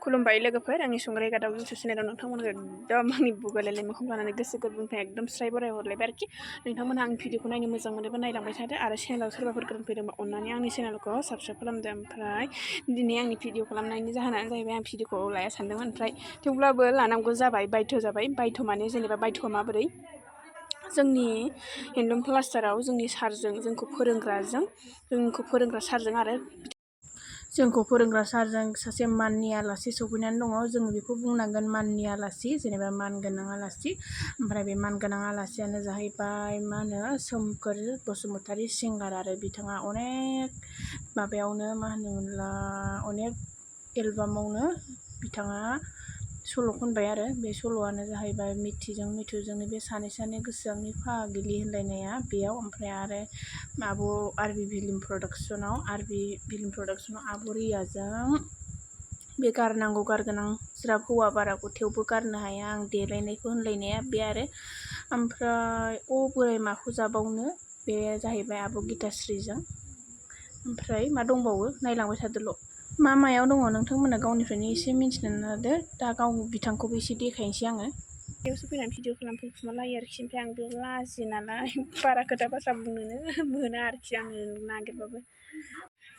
खुलुमबाय लोगोफोर आंनि संग्राय गादाव इउटुब चेनेलाव नोंथांमोनखौ एकदम आंनि बुगायलायनाय मोखां लानानै गोसो गोरबोनिफ्राय एकदम स्राय बराय हरलायबाय आरोखि नोंथांमोनहा आंनि भिडिअखौ नायनो मोजां मोनोबा नायलांबाय थादो आरो चेनेलाव सोरबाफोर गोदान फैदोंबा अननानै आंनि चेनेलखौ साबस्क्राइब खालामदो ओमफ्राय दिनै आंनि भिडिअ खालामनायनि जाहोनानो जाहैबाय आं भिडिअखौ लाया सानदोंमोन ओमफ्राय थेवब्लाबो लानांगौ जाबाय बाध्य जाबाय बाध्य माने जेनेबा बाध्य'आ माबोरै जोंनि हेन्दलुम क्लास्टाराव जोंनि सारजों जोंखौ फोरोंग्रा सारजों आरो जोंखौ फोरोंग्रा सारजों सासे माननि आलासि सफैनानै दङ जों बेखौ बुंनांगोन माननि आलासि जेनेबा मानगोनां आलासि ओमफ्राय बे मानगोनां आलासियानो जाहैबाय मा होनो सोमखोर बसुमतारी सिंगार आरो बिथाङा अनेक माबायावनो मा होनोमोनला अनेक एलबामावनो बिथाङा सल' खनबाय आरो बे सल'आनो जाहैबाय मिथुजोंनि बे सानै गोसोआंनि फागिलि होनलायनाया बेयाव ओमफ्राय आरो आरबि फिल्म प्रडाक्सनाव आब' रियाजों बे गारनांगौ गारगोनां ज्राब हौवा बाराखौ थेवबो गारनो हाया आं देलायनायखौ होनलायनाया बे आरो ओमफ्राय बोराय माखौ जाबावनो बे जाहैबाय आब' गितास्रिजों ओमफ्राय मा दंबावो नायलांबाय थादोल' मायाव दङ नोंथांमोना गावनिफ्रायनो एसे मिन्थिनानै लादो दा गाव बिथांखौबो एसे देखायनोसै आङो बेयावसो फैनानै भिडिअ खालामफैखुमा लायो आरोखि ओमफ्राय आं बे लाजियो नालाय बारा खोथा बाथ्रा बुंनोनो मोना आरोखि आङो नागिरबाबो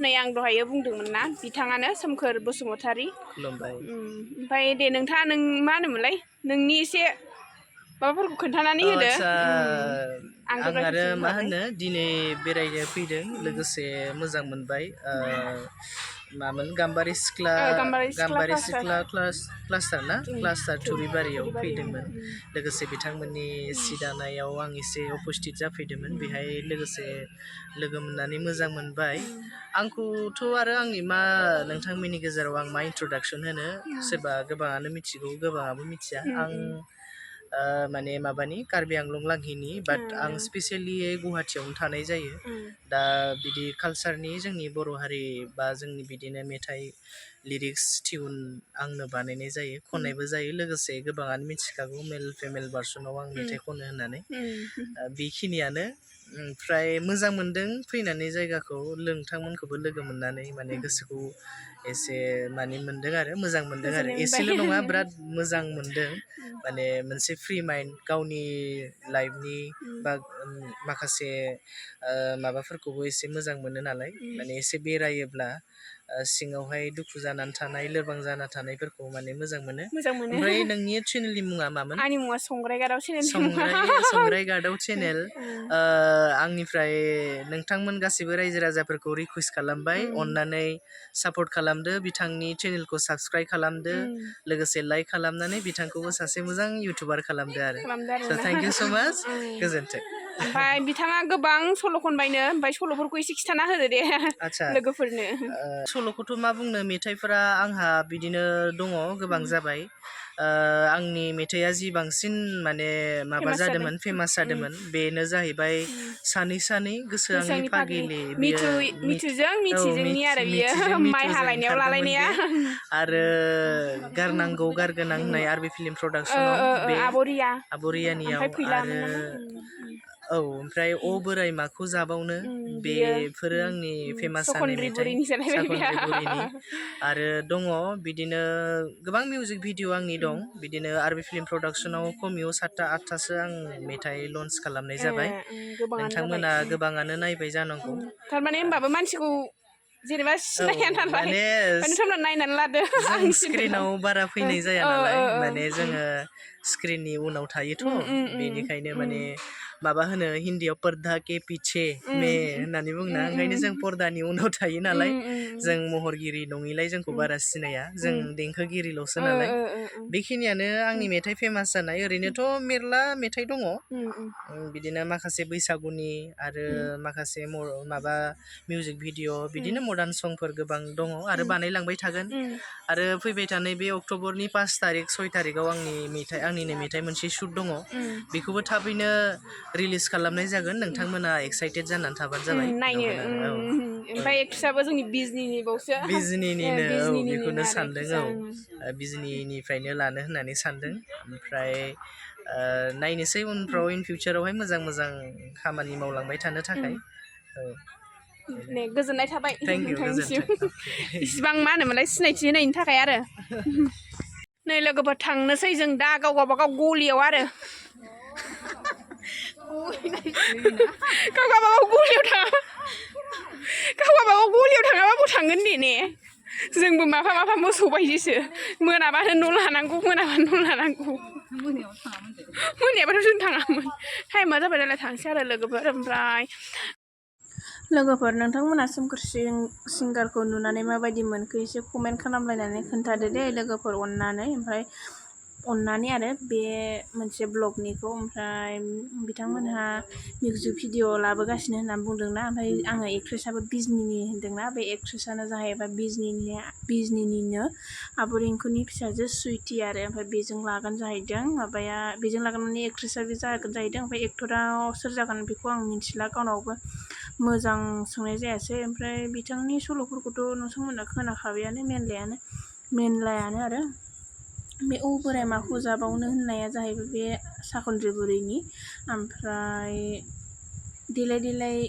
नै आं दहायो बुंदोंमोन ना बिथाङानो सोमखोर बसुमतारी खुलुमबाय ओमफ्राय दे नोंथाङा मा होनोमोनलाय नोंनि एसे माबाफोरखौ खोन्थानानै होदो आदसा आंथ' आं दा आरो खेबसे मा बुंखाबाय होनो दिनै बेरायनो फैदों लोगोसे मोजां मोनबाय मामोन गाम्बारि सिख्ला क्लास्टार ना क्लास्टार थुरिबारियाव फैदोंमोन लोगोसे बिथांमोननि सि दानायाव आं एसे उपस्थित जाफैदोंमोन बेहाय लोगोसे लोगो मोननानै मोजां मोनबाय आंखौथ' आरो आंनि मा नोंथांमोननि गेजेराव आं मा इन्ट्रडाक्सन होनो सोरबा गोबाङानो मिथिगौ गोबाङाबो मिथिया आं माने माबानि कार्बि आंलं लांहिनि बाट आं स्पेसियेलि गुवाहाटियावनो थानाय जायो दा बिदि कालसारनि जोंनि बर' हारि बा जोंनि बिदिनो मेथाइ लिरिक्स टिउन आंनो बानायनाय जायो खननायबो जायो लोगोसे गोबाङानो मिथिखागौ मेल फिमेल भार्सनाव आं मेथाइ खनो होननानै बेखिनियानो ओमफ्राय मोजां मोनदों फैनानै जायगाखौ नोंथांमोनखौबो लोगो मोननानै माने गोसोखौ एसे माने मोनदों आरो मोजां मोनदों आरो एसेल' नङा बिराद मोजां मोनदों माने मोनसे फ्रि माइन्ड गावनि लाइफनि बा माखासे माबाफोरखौबो एसे मोजां मोनो नालाय माने एसे बेरायोब्ला सिङावहाय दुखु जानानै थानाय लोरबां जाना थानायफोरखौ माने मोजां मोनो ओमफ्राय नोंनि चेनेलनि मुङा मामोन आंनि मुङा संग्राय गादाव चेनेलनि संग्राय गादाव चेनेल आंनिफ्राय नोंथांमोन गासिबो रायजो राजाफोरखौ रिकुवेस्ट खालामबाय अननानै सापर्ट खालामदो बिथांनि चेनेलखौ साबस्क्राइब खालामदो लोगोसे लाइक खालामनानै बिथांखौबो सासे मोजां इउटुबार खालामदो आरो स' थेंक इउ स' माच गोजोन्थों ओमफ्राय बिथाङा गोबां सल' खनबायनो ओमफ्राय सल'फोरखौ एसे खिन्थाना होदो दे आदसा लोगोफोरनो सल'खौथ' मा बुंनो मेथाइफोरा आंहा बिदिनो दङ गोबां जाबाय आंनि मेथाइआ जि बांसिन माने माबा जादोंमोन फेमास जादोंमोन बेनो जाहैबाय सानै गोसो आंनि फागिलि बियो मिथिजोंनि आरो बियो माइ मिथुजों हालायनायाव ओंखारदोंमोन लालायनाया बे आरो गारनांगौ गारगोनां होननाय आरबि फिल्म प्रडाक्सनाव बे आब'रिया आब'रियानियाव ओमफ्राय फैलामोन आरो नामा औ ओमफ्राय बोराय माखौ जाबावनो बियो बेफोरो आंनि फेमास जानाय सखन्द्रि मेथाइ बुरैनि जालायबाय साखनद्रि बुरिनि आरो दङ बिदिनो गोबां मिउजिक भिडिअ आंनि दं बिदिनो आरबि फिल्म प्रडाक्सनाव खमियाव 7-8थासो आं मेथाइ लन्च खालामनाय जाबाय गोबाङानो जाबाय नोंथांमोना गोबाङानो नायबाय जानांगौ थारमाने होमबाबो मानसिखौ जेनेबा सिनाया नालाय माने नोंथांमोना नायनानै लादो जों आंनि स्क्रिनाव बारा फैनाय जाया नालाय माने जोङो स्क्रिननि उनाव थायोथ' बेनिखायनो माने माबा होनो हिन्दीयाव पर्दा के पिछे मे होननानै बुङोना ओंखायनो जों पर्दानि उनाव थायो नालाय जों महरगिरि नङिलाय जोंखौ बारा सिनाया जों देंखोगिरिल'सो नालाय बेखिनियानो आंनि मेथाइ फेमास जानाय ओरैनोथ' मेरला मेथाइ दङ बिदिनो माखासे बैसागुनि आरो माखासे माबा मिउजिक भिडिअ बिदिनो मडार्न संफोर गोबां दङ आरो बानायलांबाय थागोन आरो फैबाय थानाय बे अक्ट'बरनि 5 तारिख 6 तारिखआव आंनिनो मेथाइ मोनसे शुट दङ बेखौबो थाबैनो रिलिज खालामनाय जागोन नोंथांमोना एक्साइटेड जानानै थाबानो जाबाय नायनो ओमफ्राय एक्ट्रेसआबो जोंनि बिजनिनिबावसो बिजनिनिनो बेखौनो आरो सानदों बिजनिनिफ्रायनो लानो होननानै सानदों ओमफ्राय नायनोसै उनफ्राव इन फिउचारावहाय मोजां खामानि मावलांबाय थानो थाखाय ने गोजोननाय थाबाय थेंक इउ नोंथांनिसिम गोजोन्थों इसिबां मा होनोमोनलाय सिनायथि होनायनि थाखाय आरो नै लोगोफोर थांनोसै जों दा गाव गावबागाव गलियाव आरो गाव गावबागाव गलियाव थाङाबा बबाव थांगोन दे ने जोंबो माफा मोसौ बायदिसो मोनाबानो न' लानांगौ मोनायाबाथ' जों थाङामोन टाइमा जाबाय नालाय थांसै आरो लोगोफोर ओमफ्राय लोगोफोर नोंथांमोना सोमखोर सिंगारखौ नुनानै माबायदि मोनखो एसे कमेन्ट खालामलायनानै खोन्थादो दे लोगोफोर अननानै आरो बे मोनसे ब्लगनिखौ ओमफ्राय बिथांमोनहा मिउजिक भिडिअ लाबोगासिनो होननानै बुंदोंना ओमफ्राय आङो एक्ट्रेसआबो बिजनिनि होन्दोंना बे एक्ट्रेसआनो जाहैबाय बिजनिनिनो आब' रिंकुनि फिसाजो सुइटि आरो ओमफ्राय बेजों लागोन जाहैदों बेजों लागोन माने एक्ट्रेसआ बे जागोन जाहैदों ओमफ्राय एक्टराव सोर जागोन बेखौ आं मिन्थिला गावनावबो मोजां सोंनाय जायासै ओमफ्राय बिथांनि सल'फोरखौथ' नोंथांमोना खोनाखाबायानो मेनलायानो आरो बे बोराय माखौ जाबावनो होननाया जाहैबाय बे साखनद्रि बुरैनि ओमफ्राय देलाय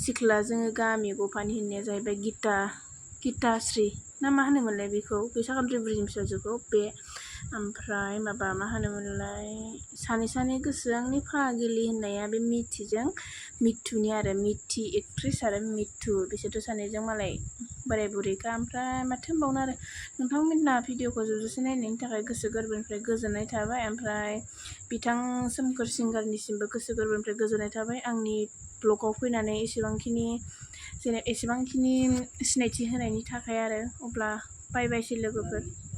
सिख्ला जोङो गामि गफानि होननाया जाहैबाय गिताश्री ना मा होनोमोनलाय बेखौ बे साखनद्रि बुरैनि फिसाजोखौ बे ओमफ्राय माबा मा होनोमोनलाय सानै गोसो आंनि फागिलि होननाया बे मिथुनि आरो मिथि एक्ट्रेस आरो मिथु बिसोरथ' सानैजों मालाय बोराय बुरैखा ओमफ्राय माथो होनबावनो आरो नोंथांमोना भिडिअखौ जोबजासे नायनायनि थाखाय गोसो गोरबोनिफ्राय गोजोननाय थाबाय ओमफ्राय बिथां सोमखोर सिंगारनिसिमबो गोसो गोरबोनिफ्राय गोजोननाय थाबाय आंनि ब्लगाव फैनानै एसेबांखिनि सिनायथि होनायनि थाखाय आरो अब्ला बाय बायसै लोगोफोर।